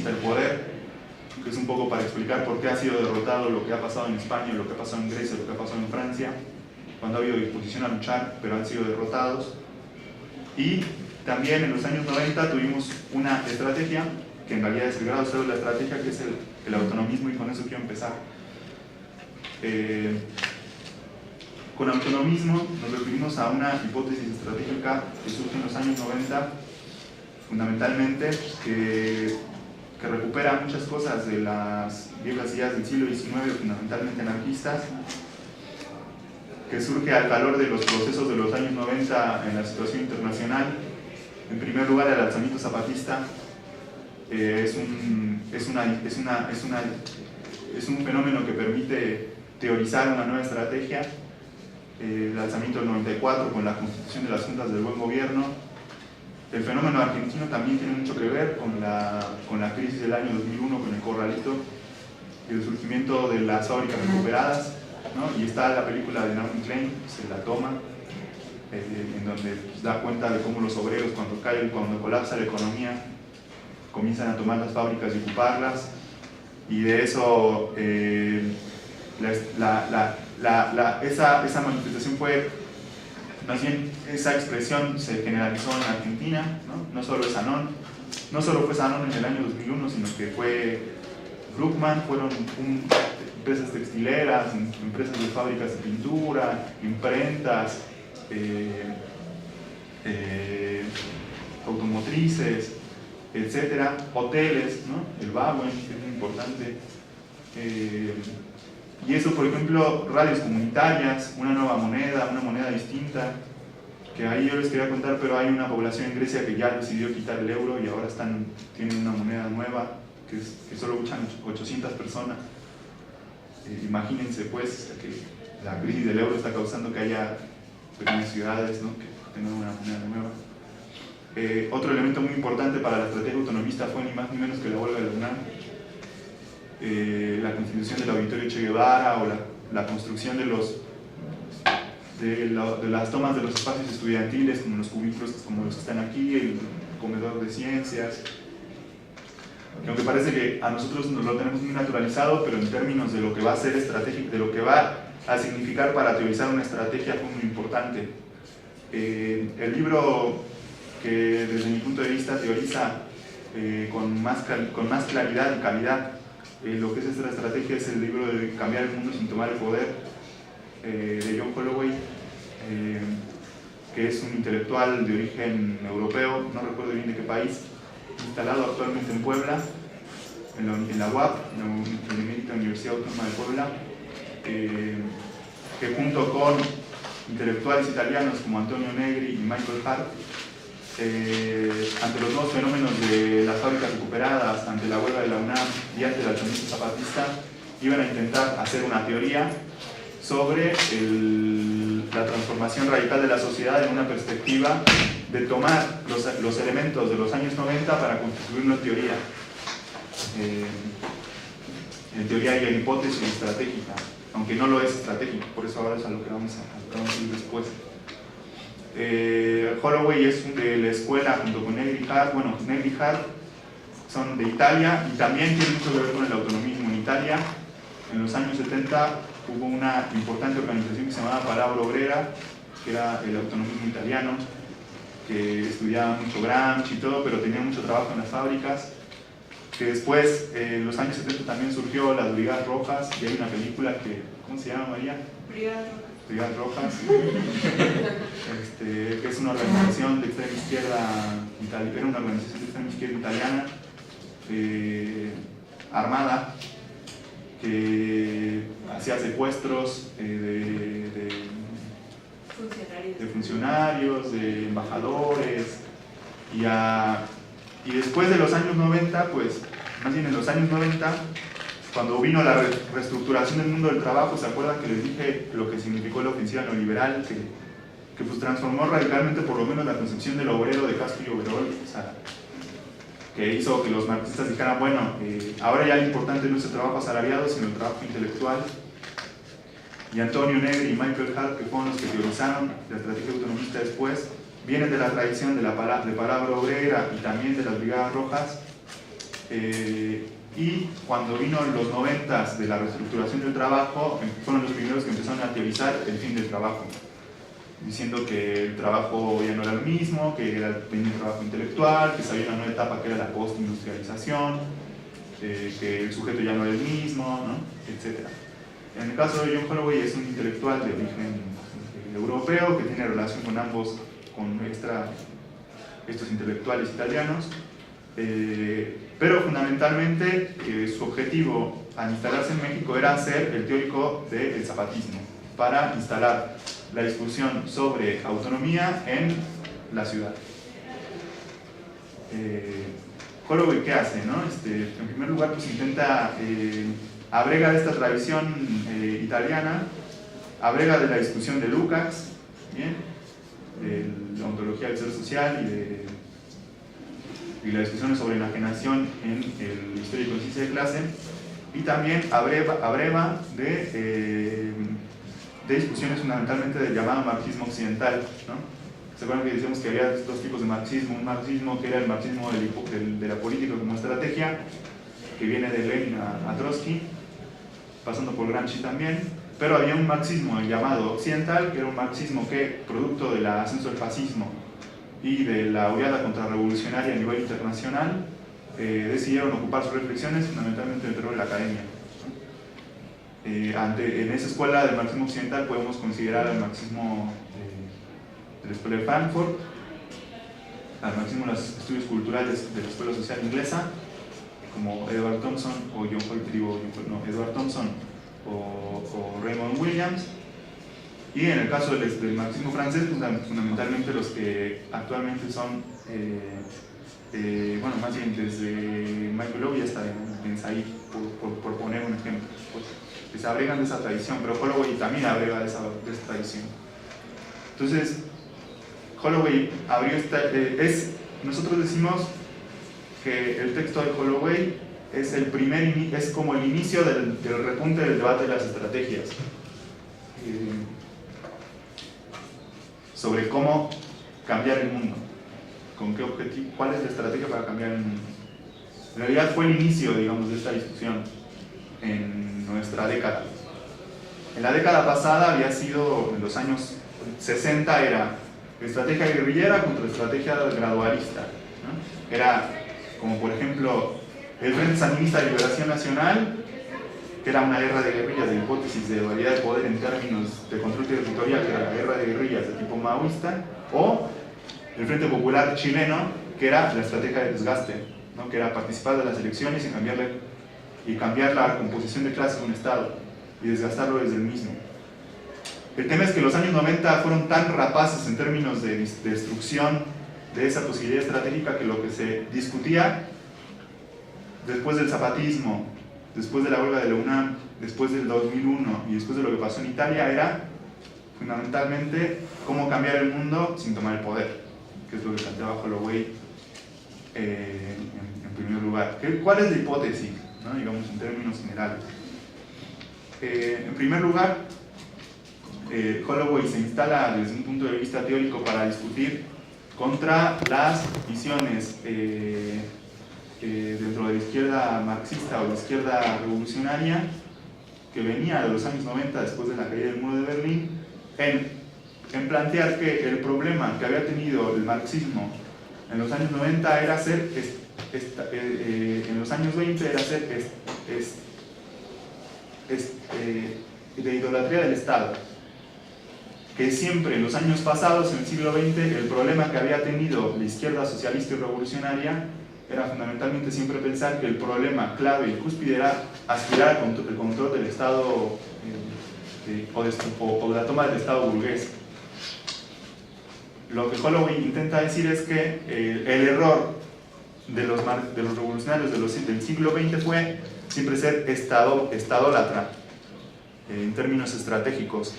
conquista el poder, que es un poco para explicar por qué ha sido derrotado lo que ha pasado en España, lo que ha pasado en Grecia, lo que ha pasado en Francia, cuando ha habido disposición a luchar, pero han sido derrotados. Y también en los años 90 tuvimos una estrategia, que en realidad es el grado cero de la estrategia, que es el autonomismo, y con eso quiero empezar. Con autonomismo nos referimos a una hipótesis estratégica que surge en los años 90, fundamentalmente, que recupera muchas cosas de las viejas ideas del siglo XIX, fundamentalmente anarquistas, que surge al calor de los procesos de los años 90 en la situación internacional. En primer lugar, el alzamiento zapatista es un fenómeno que permite teorizar una nueva estrategia. El alzamiento del 94 con la constitución de las juntas del buen gobierno. El fenómeno argentino también tiene mucho que ver con la crisis del año 2001 con el corralito y el surgimiento de las fábricas recuperadas, ¿no? Y está la película de Naomi Klein, se la toma, en donde da cuenta de cómo los obreros, cuando colapsa la economía, comienzan a tomar las fábricas y ocuparlas, y de eso esa manifestación fue, más bien esa expresión se generalizó en Argentina, ¿no? No solo fue Sanón en el año 2001, sino que fue Bruckmann, fueron empresas textileras, empresas de fábricas de pintura, imprentas, automotrices, etcétera, hoteles, ¿no? El Bauen, que es muy importante. Y eso, por ejemplo, radios comunitarias, una nueva moneda, una moneda distinta, que ahí yo les quería contar, pero hay una población en Grecia que ya decidió quitar el euro y ahora tienen una moneda nueva, que solo usan 800 personas. Imagínense pues que la crisis del euro está causando que haya pequeñas ciudades, ¿no?, que tengan una moneda nueva. Otro elemento muy importante para la estrategia autonomista fue ni más ni menos que la huelga de la UNAM. La constitución del Auditorio Che Guevara o la construcción de las tomas de los espacios estudiantiles, como los cubículos como los que están aquí, el comedor de ciencias, que aunque parece que a nosotros nos lo tenemos muy naturalizado, pero en términos de lo que va a ser estratégico, de lo que va a significar para teorizar una estrategia, fue muy importante. El libro que desde mi punto de vista teoriza con más claridad y calidad lo que es esta estrategia es el libro de Cambiar el mundo sin tomar el poder, de John Holloway, que es un intelectual de origen europeo, no recuerdo bien de qué país, instalado actualmente en Puebla, en la UAP, en la Benemérita Universidad Autónoma de Puebla, que junto con intelectuales italianos como Antonio Negri y Michael Hart, ante los nuevos fenómenos de las fábricas recuperadas, ante la huelga de la UNAM y ante el alzamiento zapatista, iban a intentar hacer una teoría sobre la transformación radical de la sociedad en una perspectiva de tomar los elementos de los años 90 para constituir una teoría, en teoría y en hipótesis estratégica, aunque no lo es estratégico, por eso ahora es a lo que vamos a ir después. Holloway es de la escuela junto con Negri y Hart. Bueno, Negri y Hart son de Italia y también tienen mucho que ver con el autonomismo. En Italia, en los años 70, hubo una importante organización que se llamaba Palabra Obrera, que era el autonomismo italiano, que estudiaba mucho Gramsci y todo, pero tenía mucho trabajo en las fábricas. Que después, en los años 70, también surgió las Brigadas Rojas, y hay una película que, ¿cómo se llama, María? Brigadas Rojas, que es una organización de extrema izquierda italiana, era una organización de extrema izquierda italiana, armada, que hacía secuestros de funcionarios, de embajadores, y después de los años 90, pues, más bien en los años 90, cuando vino la reestructuración del mundo del trabajo, ¿se acuerdan que les dije lo que significó la ofensiva neoliberal? Que pues transformó radicalmente por lo menos la concepción del obrero de Castro y Overol, o sea, que hizo que los marxistas dijeran, bueno, ahora ya lo importante no es el trabajo asalariado, sino el trabajo intelectual. Y Antonio Negri y Michael Hart, que fueron los que teorizaron la estrategia autonomista después, vienen de la tradición de la palabra obrera y también de las Brigadas Rojas, Y cuando vino los 90s de la reestructuración del trabajo, fueron los primeros que empezaron a teorizar el fin del trabajo, diciendo que el trabajo ya no era el mismo, que venía el trabajo intelectual, que se había una nueva etapa que era la postindustrialización, que el sujeto ya no era el mismo, ¿no? Etc. En el caso de John Holloway es un intelectual de origen europeo que tiene relación con ambos, con estos intelectuales italianos, pero fundamentalmente su objetivo al instalarse en México era ser el teórico del zapatismo, para instalar la discusión sobre autonomía en la ciudad. Holloway, ¿qué hace? ¿No? En primer lugar, pues intenta abrega de esta tradición italiana, abrega de la discusión de Lukács, ¿bien? De la ontología del ser social y las discusiones sobre enajenación en el Historia y Conciencia de Clase, y también abreva de discusiones fundamentalmente del llamado marxismo occidental, ¿no? ¿Se acuerdan que decíamos que había dos tipos de marxismo? Un marxismo que era el marxismo de la política como estrategia, que viene de Lenin a Trotsky, pasando por Gramsci también, pero había un marxismo llamado occidental, que era un marxismo que, producto del ascenso del fascismo y de la oleada contrarrevolucionaria a nivel internacional, decidieron ocupar sus reflexiones fundamentalmente dentro de la academia. En esa escuela del marxismo occidental podemos considerar al marxismo de la escuela de Frankfurt, al marxismo de los estudios culturales de la escuela social inglesa, como Edward Thompson o Edward Thompson o Raymond Williams, y en el caso del marxismo francés, pues, fundamentalmente los que actualmente son, bueno, más bien desde Michael Lowe y hasta Said, por poner un ejemplo, pues, que se abregan de esa tradición, pero Holloway también abrega de esa tradición. Entonces, Holloway abrió nosotros decimos que el texto de Holloway es como el inicio del repunte del debate de las estrategias sobre cómo cambiar el mundo, con qué objetivo, cuál es la estrategia para cambiar el mundo. En realidad fue el inicio, digamos, de esta discusión en nuestra década. En la década pasada había sido, en los años 60, era estrategia guerrillera contra estrategia gradualista, ¿no? Era como, por ejemplo, el Frente Sandinista de Liberación Nacional, que era una guerra de guerrillas de hipótesis de dualidad de poder en términos de control territorial, que era la guerra de guerrillas de tipo maoísta, o el Frente Popular chileno, que era la estrategia de desgaste, ¿no? Que era participar de las elecciones y cambiar la composición de clases de un Estado y desgastarlo desde el mismo. El tema es que los años 90 fueron tan rapaces en términos de destrucción de esa posibilidad estratégica, que lo que se discutía después del zapatismo, después de la huelga de la UNAM, después del 2001 y después de lo que pasó en Italia, era fundamentalmente cómo cambiar el mundo sin tomar el poder, que es lo que planteaba Holloway en primer lugar. ¿Cuál es la hipótesis, ¿no? Digamos, en términos generales? En primer lugar, Holloway se instala desde un punto de vista teórico para discutir contra las visiones dentro de la izquierda marxista o la izquierda revolucionaria que venía de los años 90 después de la caída del muro de Berlín, en plantear que el problema que había tenido el marxismo en los años 90 era ser, en los años 20 era ser de idolatría del Estado, que siempre en los años pasados, en el siglo XX, el problema que había tenido la izquierda socialista y revolucionaria era fundamentalmente siempre pensar que el problema clave y cúspide era aspirar al control del Estado o de la toma del Estado burgués. Lo que Holloway intenta decir es que el error de los revolucionarios del siglo XX fue siempre ser estadólatra en términos estratégicos,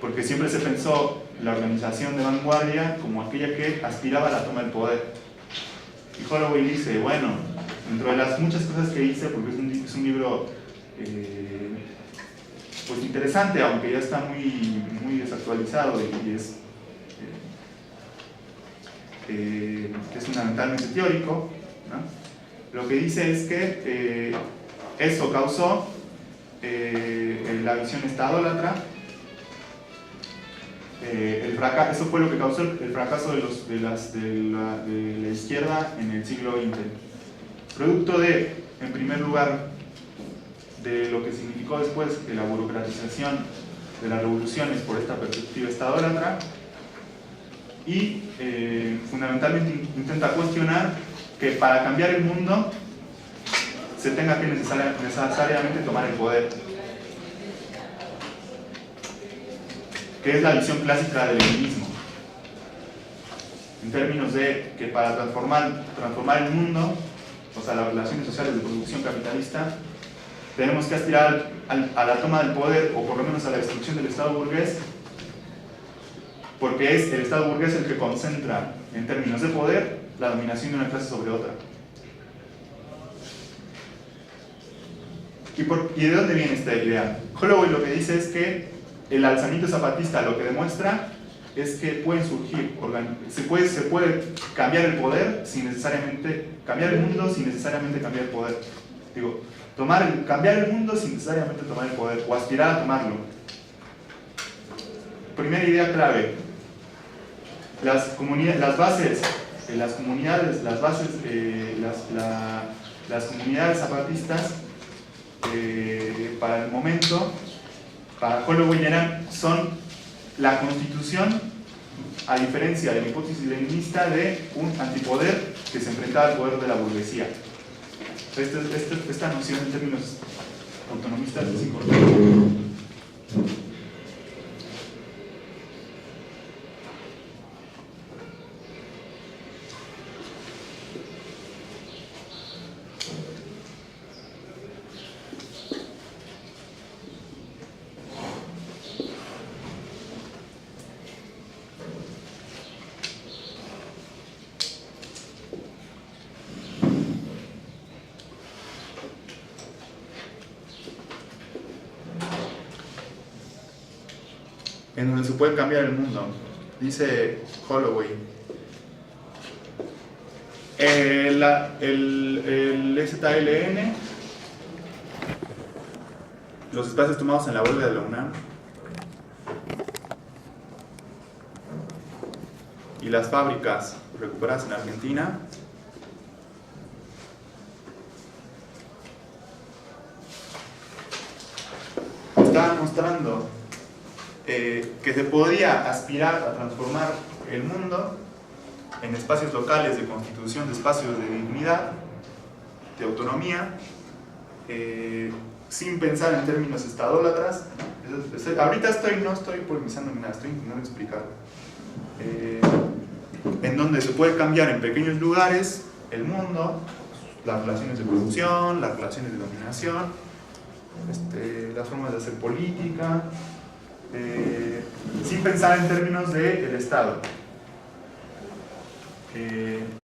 porque siempre se pensó la organización de vanguardia como aquella que aspiraba a la toma del poder. Y Holloway dice, bueno, dentro de las muchas cosas que hice, porque es un libro pues interesante, aunque ya está muy desactualizado y es fundamentalmente teórico, ¿no? lo que dice es que esto causó la visión estadólatra. Eso fue lo que causó el fracaso de la izquierda en el siglo XX. Producto de, en primer lugar, de lo que significó después la burocratización de las revoluciones por esta perspectiva estadólatra, y fundamentalmente intenta cuestionar que para cambiar el mundo se tenga que necesariamente tomar el poder, que es la visión clásica del leninismo, en términos de que para transformar el mundo, o sea, las relaciones sociales de producción capitalista, tenemos que aspirar a la toma del poder, o por lo menos a la destrucción del Estado burgués, porque es el Estado burgués el que concentra, en términos de poder, la dominación de una clase sobre otra. ¿Y de dónde viene esta idea? Holloway lo que dice es que el alzamiento zapatista lo que demuestra es que pueden surgir, se puede cambiar el poder sin necesariamente, cambiar el mundo sin necesariamente cambiar el poder. Digo, cambiar el mundo sin necesariamente tomar el poder, o aspirar a tomarlo. Primera idea clave: las comunidades zapatistas, para el momento, para Holloway, son la constitución, a diferencia de la hipótesis leninista, de un antipoder que se enfrentaba al poder de la burguesía. Esta noción en términos autonomistas es importante. En donde se puede cambiar el mundo, dice Holloway. El ZLN, los espacios tomados en la huelga de la UNAM, y las fábricas recuperadas en Argentina, estaban mostrando que se podía aspirar a transformar el mundo en espacios locales de constitución, de espacios de dignidad, de autonomía, sin pensar en términos estadólatras. Ahorita no estoy polemizando ni nada, estoy intentando explicar. En donde se puede cambiar en pequeños lugares el mundo, las relaciones de producción, las relaciones de dominación, las formas de hacer política, sin pensar en términos del Estado.